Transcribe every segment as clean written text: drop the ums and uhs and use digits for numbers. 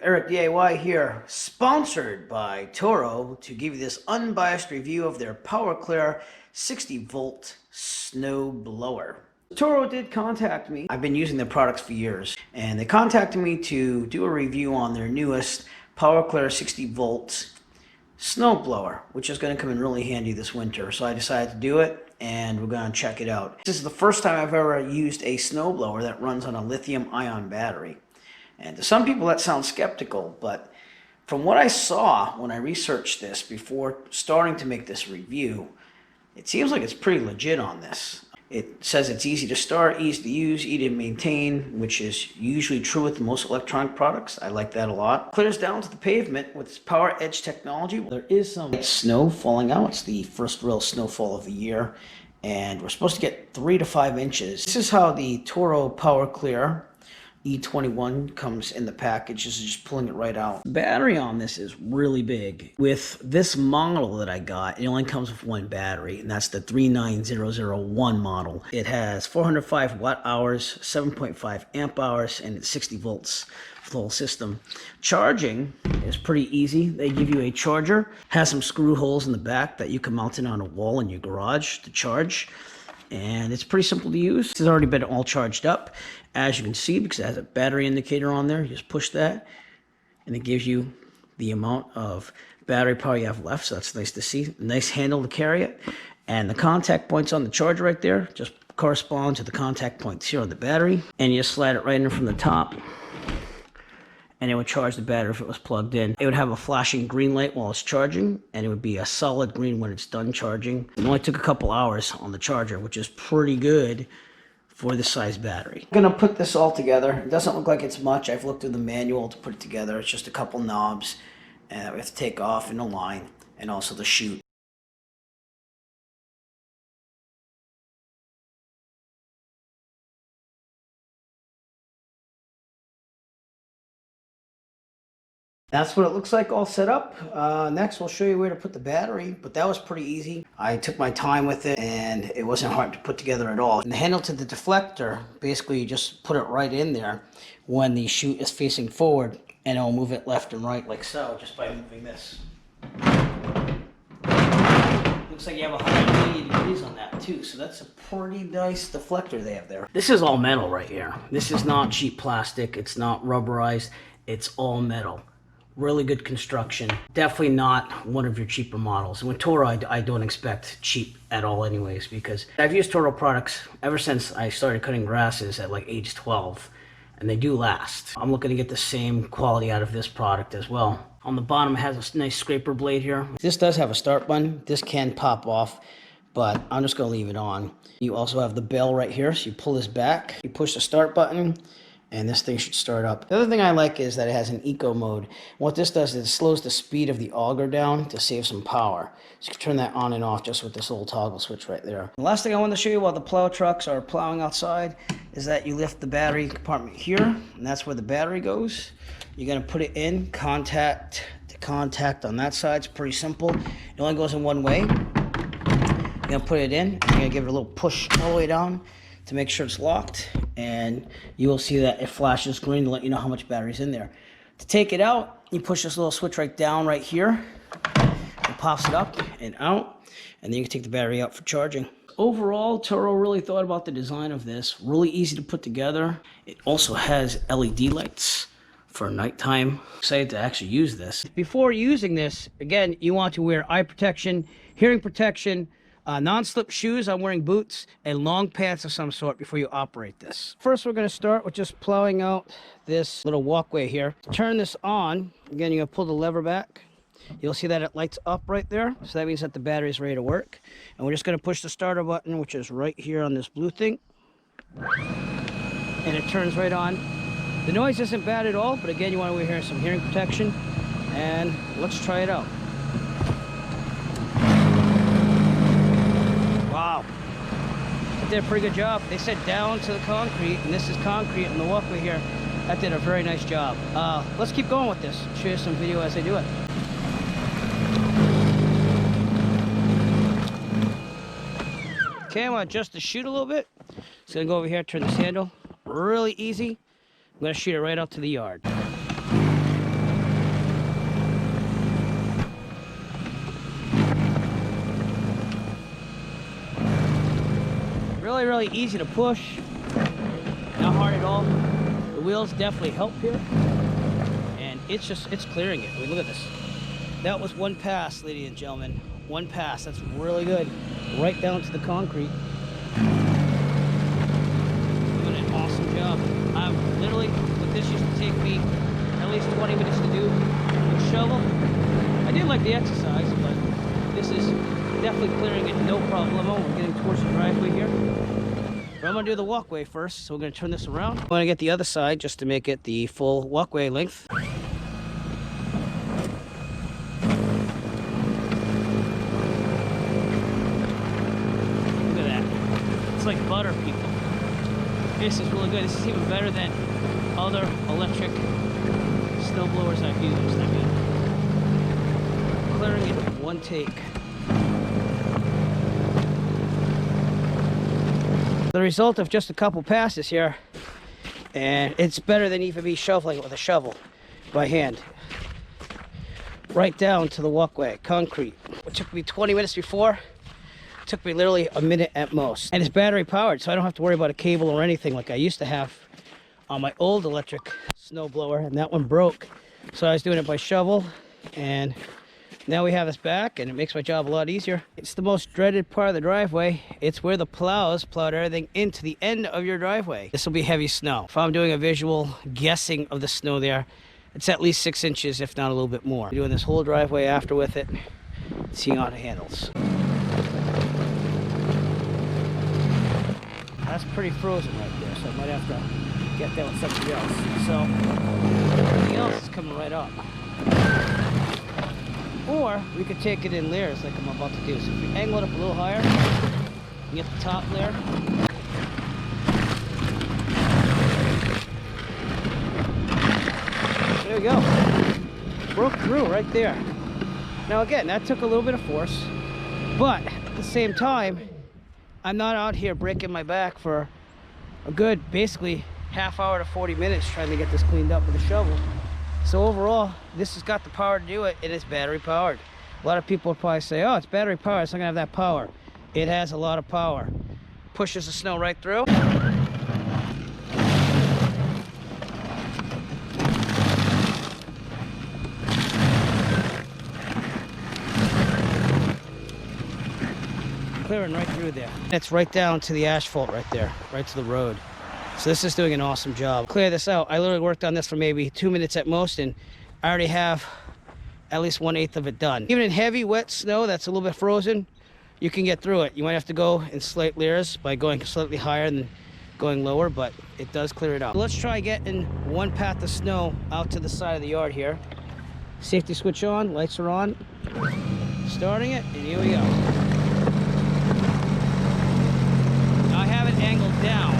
Eric DIY here, sponsored by Toro, to give you this unbiased review of their PowerClear 60-volt snow blower. Toro did contact me. I've been using their products for years, and they contacted me to do a review on their newest PowerClear 60-volt snow blower, which is going to come in really handy this winter. So I decided to do it, and we're going to check it out. This is the first time I've ever used a snow blower that runs on a lithium-ion battery. And to some people that sounds skeptical, but from what I saw when I researched this before starting to make this review, it seems like it's pretty legit on this. It says it's easy to start, easy to use, easy to maintain, which is usually true with most electronic products. I like that a lot. Clears down to the pavement with its Power Edge technology. There is some snow falling out. It's the first real snowfall of the year, and we're supposed to get 3 to 5 inches. This is how the Toro PowerClear E21 comes in the package. This is just pulling it right out. The battery on this is really big. With this model that I got, it only comes with one battery, and that's the 39001 model. It has 405 watt hours, 7.5 amp hours, and it's 60 volts for the whole system. Charging is pretty easy. They give you a charger, has some screw holes in the back that you can mount it on a wall in your garage to charge. And it's pretty simple to use. This has already been all charged up, as you can see, because it has a battery indicator on there. You just push that, and it gives you the amount of battery power you have left, so that's nice to see. Nice handle to carry it. And the contact points on the charger right there just correspond to the contact points here on the battery. And you just slide it right in from the top, and it would charge the battery if it was plugged in. It would have a flashing green light while it's charging, and it would be a solid green when it's done charging. It only took a couple hours on the charger, which is pretty good for this size battery. I'm gonna put this all together. It doesn't look like it's much. I've looked through the manual to put it together. It's just a couple knobs that we have to take off in a line, and also the chute. That's what it looks like all set up. Next, we'll show you where to put the battery, but that was pretty easy. I took my time with it, and it wasn't hard to put together at all. And the handle to the deflector, basically you just put it right in there when the chute is facing forward, and it'll move it left and right like so, just by moving this. Looks like you have 180 degrees on that too, so that's a pretty nice deflector they have there. This is all metal right here. This is not cheap plastic, it's not rubberized, it's all metal. Really good construction. Definitely not one of your cheaper models. And with Toro, I don't expect cheap at all anyways, because I've used Toro products ever since I started cutting grasses at like age 12, and they do last. I'm looking to get the same quality out of this product as well. On the bottom, it has a nice scraper blade here. This does have a start button. This can pop off, but I'm just gonna leave it on. You also have the bell right here, so you pull this back, you push the start button, and this thing should start up. The other thing I like is that it has an eco mode. What this does is it slows the speed of the auger down to save some power. So you can turn that on and off just with this little toggle switch right there. The last thing I want to show you while the plow trucks are plowing outside is that you lift the battery compartment here, and that's where the battery goes. You're gonna put it in, contact to contact on that side. It's pretty simple. It only goes in one way. You're gonna put it in, you're gonna give it a little push all the way down to make sure it's locked, and you will see that it flashes green to let you know how much battery's in there. To take it out, you push this little switch right down right here. It pops it up and out, and then you can take the battery out for charging. Overall, Toro really thought about the design of this. Really easy to put together. It also has LED lights for nighttime. Excited to actually use this. Before using this, again, you want to wear eye protection, hearing protection, non-slip shoes. I'm wearing boots, and long pants of some sort before you operate this. First, we're going to start with just plowing out this little walkway here. To turn this on, again, you're going to pull the lever back. You'll see that it lights up right there, so that means that the battery is ready to work. And we're just going to push the starter button, which is right here on this blue thing, and it turns right on. The noise isn't bad at all, but again, you want to wear some hearing protection, and let's try it out. Wow, that did a pretty good job. They said down to the concrete, and this is concrete on the walkway here. That did a very nice job. Let's keep going with this. Show you some video as they do it. Okay, I'm gonna adjust the chute a little bit. Just gonna go over here, turn this handle. Really easy. I'm gonna shoot it right out to the yard. really, really easy to push. Not hard at all. The wheels definitely help here. And it's clearing it. I mean, look at this. That was one pass, ladies and gentlemen. One pass. That's really good. Right down to the concrete. Doing an awesome job. Literally, what this used to take me at least 20 minutes to do with shovel. I did like the exercise, but this is definitely clearing it no problemo. We're getting towards the driveway here. But I'm gonna do the walkway first, so we're gonna turn this around. I'm gonna get the other side just to make it the full walkway length. Look at that. It's like butter, people. This is really good. This is even better than other electric snow blowers I've used. I mean, clearing it in one take. The result of just a couple passes here, and it's better than even me shoveling it with a shovel by hand. Right down to the walkway, concrete. What took me 20 minutes before, took me literally a minute at most. And it's battery powered, so I don't have to worry about a cable or anything like I used to have on my old electric snow blower, and that one broke. So I was doing it by shovel, and now we have this back, and it makes my job a lot easier. It's the most dreaded part of the driveway. It's where the plows plowed everything into the end of your driveway. This will be heavy snow. If I'm doing a visual guessing of the snow there, it's at least 6 inches, if not a little bit more. Doing this whole driveway after with it, seeing how it handles. That's pretty frozen right there, so I might have to get that with something else. So, everything else is coming right up. Or we could take it in layers like I'm about to do. So if we angle it up a little higher, you get the top layer. There we go. Broke through right there. Now again, that took a little bit of force, but at the same time, I'm not out here breaking my back for a good, basically, half hour to 40 minutes trying to get this cleaned up with a shovel. So overall, this has got the power to do it, and it's battery powered. A lot of people will probably say, oh, it's battery powered, it's not gonna have that power. It has a lot of power. Pushes the snow right through. Clearing right through there. It's right down to the asphalt right there, right to the road. So this is doing an awesome job. Clear this out. I literally worked on this for maybe 2 minutes at most, and I already have at least 1/8 of it done. Even in heavy, wet snow that's a little bit frozen, you can get through it. You might have to go in slight layers by going slightly higher than going lower, but it does clear it out. Let's try getting one path of snow out to the side of the yard here. Safety switch on, lights are on. Starting it, and here we go. Now I have it angled down,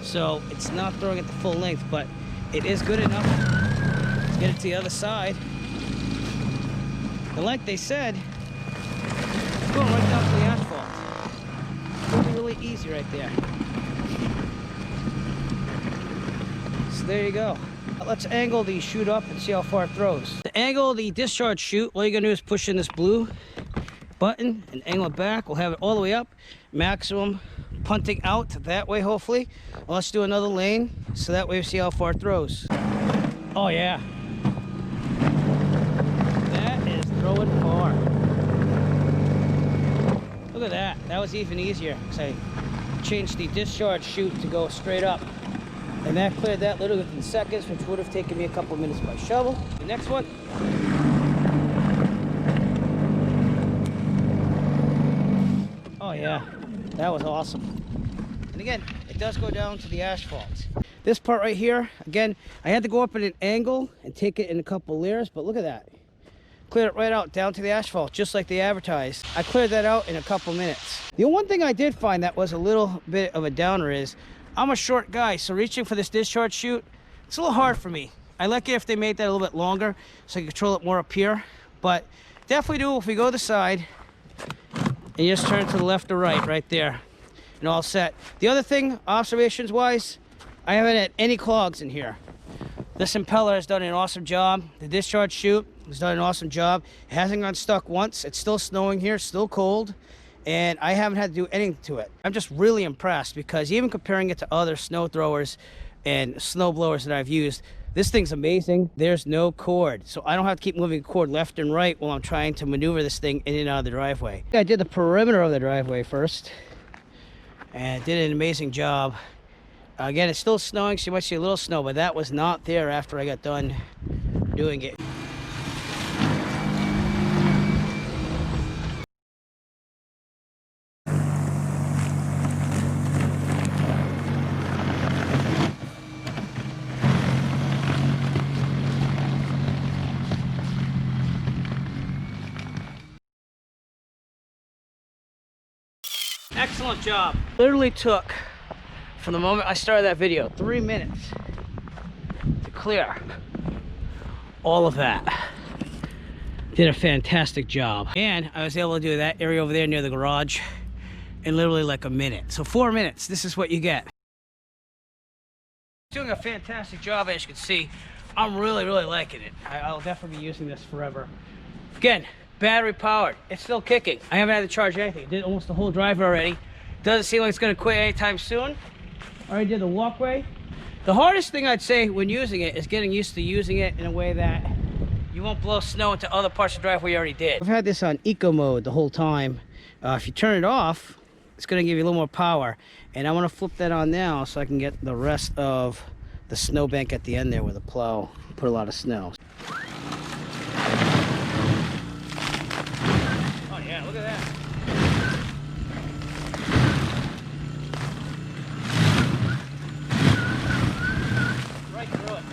so it's not throwing it the full length, but it is good enough to get it to the other side. And like they said, it's going right down to the asphalt. Really, really easy right there. So there you go. Let's angle the chute up and see how far it throws. To angle the discharge chute, all you're gonna do is push in this blue button and angle it back. We'll have it all the way up, maximum punting out that way, hopefully. Well, let's do another lane so that way we see how far it throws. Oh yeah, that is throwing far. Look at that. That was even easier because I changed the discharge chute to go straight up, and that cleared that literally within seconds, which would have taken me a couple minutes by shovel. The next one. Oh yeah, that was awesome. And again, it does go down to the asphalt. This part right here, again, I had to go up at an angle and take it in a couple layers, but look at that. Cleared it right out down to the asphalt, just like they advertised. I cleared that out in a couple minutes. The one thing I did find that was a little bit of a downer is, I'm a short guy, so reaching for this discharge chute, it's a little hard for me. I like it if they made that a little bit longer, so I can control it more up here, but definitely do if we go to the side, and you just turn to the left or right there, and all set. The other thing, observations wise, I haven't had any clogs in here. This impeller has done an awesome job. The discharge chute has done an awesome job. It hasn't gone stuck once. It's still snowing here, still cold, and I haven't had to do anything to it. I'm just really impressed because even comparing it to other snow throwers and snow blowers that I've used, this thing's amazing. There's no cord, so I don't have to keep moving the cord left and right while I'm trying to maneuver this thing in and out of the driveway. I did the perimeter of the driveway first, and did an amazing job. Again, it's still snowing, so you might see a little snow, but that was not there after I got done doing it. Excellent job. Literally took, from the moment I started that video, 3 minutes to clear all of that. Did a fantastic job. And I was able to do that area over there near the garage in literally like a minute. So 4 minutes, this is what you get. Doing a fantastic job, as you can see. I'm really liking it. I'll definitely be using this forever. Again, battery powered. It's still kicking. I haven't had to charge anything. Did almost the whole drive already. Doesn't seem like it's gonna quit anytime soon. Already did the walkway. The hardest thing I'd say when using it is getting used to using it in a way that you won't blow snow into other parts of the driveway you already did. I've had this on eco mode the whole time. If you turn it off, it's gonna give you a little more power. And I wanna flip that on now so I can get the rest of the snow bank at the end there with a plow. Put a lot of snow. Oh yeah, look at that. Right through it.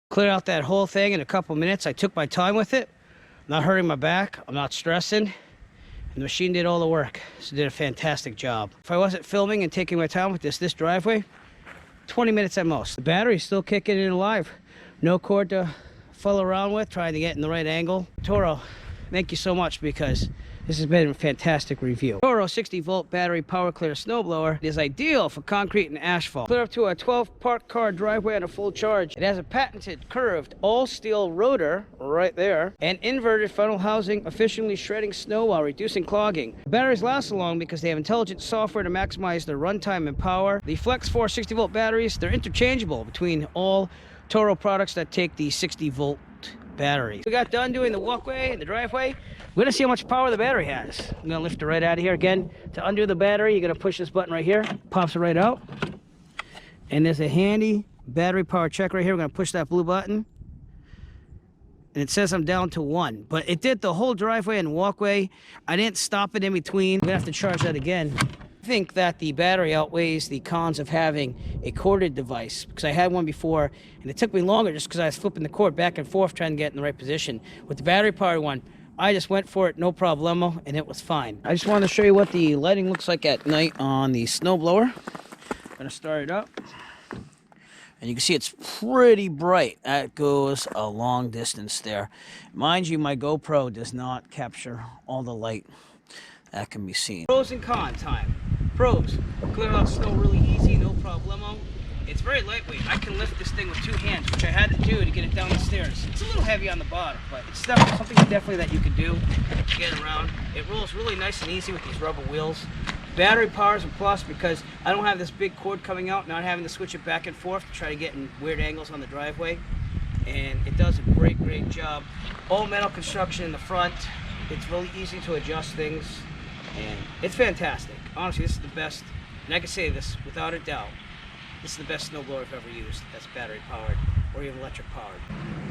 Cleared out that whole thing in a couple minutes. I took my time with it. I'm not hurting my back. I'm not stressing. And the machine did all the work. So it did a fantastic job. If I wasn't filming and taking my time with this driveway, 20 minutes at most. The battery's still kicking in alive. No cord to fool around with, trying to get in the right angle. Toro, thank you so much because this has been a fantastic review. Toro 60-volt battery power clear snowblower is ideal for concrete and asphalt. Clear up to a 12 parked car driveway on a full charge. It has a patented curved all steel rotor right there and inverted funnel housing, efficiently shredding snow while reducing clogging. The batteries last so long because they have intelligent software to maximize their runtime and power. The Flex 4 60-volt batteries, they're interchangeable between all Toro products that take the 60-volt battery. We got done doing the walkway and the driveway. We're gonna see how much power the battery has. I'm gonna lift it right out of here. Again, to undo the battery, you're gonna push this button right here. Pops it right out. And there's a handy battery power check right here. We're gonna push that blue button. And it says I'm down to 1. But it did the whole driveway and walkway. I didn't stop it in between. I'm gonna have to charge that again. I think that the battery outweighs the cons of having a corded device because I had one before and it took me longer just because I was flipping the cord back and forth trying to get in the right position. With the battery powered one, I just went for it, no problemo, and it was fine. I just wanted to show you what the lighting looks like at night on the snowblower. I'm gonna start it up. And you can see it's pretty bright. That goes a long distance there. Mind you, my GoPro does not capture all the light that can be seen. Pros and cons time. Pros, clear out snow really easy, no problemo. It's very lightweight. I can lift this thing with 2 hands, which I had to do to get it down the stairs. It's a little heavy on the bottom, but it's something definitely that you can do to get it around. It rolls really nice and easy with these rubber wheels. Battery power is a plus because I don't have this big cord coming out, not having to switch it back and forth to try to get in weird angles on the driveway. And it does a great job. All metal construction in the front. It's really easy to adjust things. And it's fantastic. Honestly, this is the best, and I can say this without a doubt, this is the best snowblower I've ever used that's battery powered or even electric powered.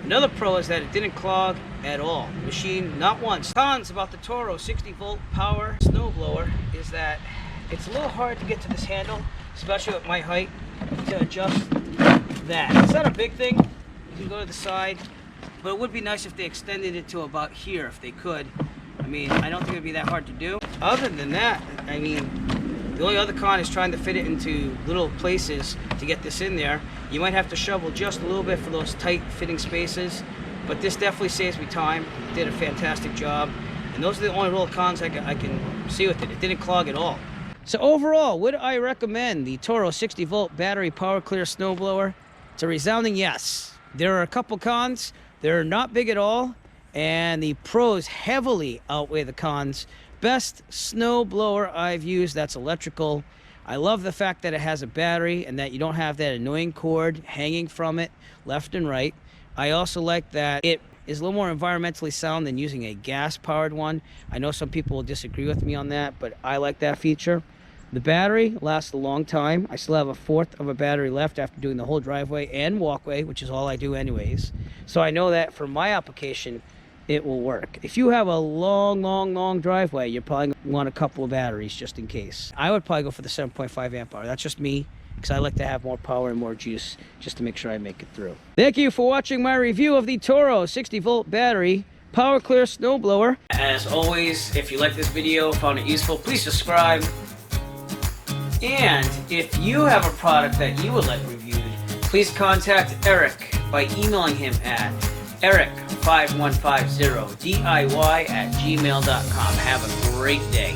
Another pro is that it didn't clog at all. Machine, not once. Cons about the Toro 60-volt power snowblower is that it's a little hard to get to this handle, especially at my height, to adjust that. It's not a big thing. You can go to the side, but it would be nice if they extended it to about here if they could. I mean, I don't think it'd be that hard to do. Other than that, I mean, the only other con is trying to fit it into little places to get this in there. You might have to shovel just a little bit for those tight fitting spaces, but this definitely saves me time. It did a fantastic job. And those are the only real cons I can see with it. It didn't clog at all. So overall, would I recommend the Toro 60 volt battery power clear snowblower? It's a resounding yes. There are a couple cons. They're not big at all, and the pros heavily outweigh the cons. Best snowblower I've used that's electrical. I love the fact that it has a battery and that you don't have that annoying cord hanging from it left and right. I also like that it is a little more environmentally sound than using a gas-powered one. I know some people will disagree with me on that, but I like that feature. The battery lasts a long time. I still have a fourth of a battery left after doing the whole driveway and walkway, which is all I do anyways. So I know that for my application, it will work. If you have a long driveway, you probably want a couple of batteries just in case. I would probably go for the 7.5 amp hour. That's just me, because I like to have more power and more juice just to make sure I make it through. Thank you for watching my review of the Toro 60 volt battery power clear snowblower. As always, if you like this video, found it useful, please subscribe. And if you have a product that you would like reviewed, please contact Eric by emailing him at eric5150diy@gmail.com. Have a great day.